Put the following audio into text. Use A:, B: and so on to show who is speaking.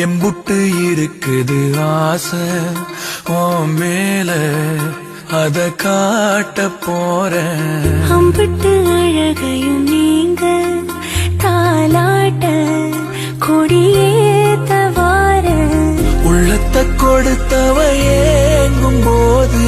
A: எம்புட்டு இருக்குது ஆசை உன் மேல அத காட்ட போறேன்.
B: அம்பிட்டு அழகையும் நீங்க தாலாட்ட கொடியேத்த வார
A: உள்ளத்தை கொடுத்தவ ஏங்கும் போது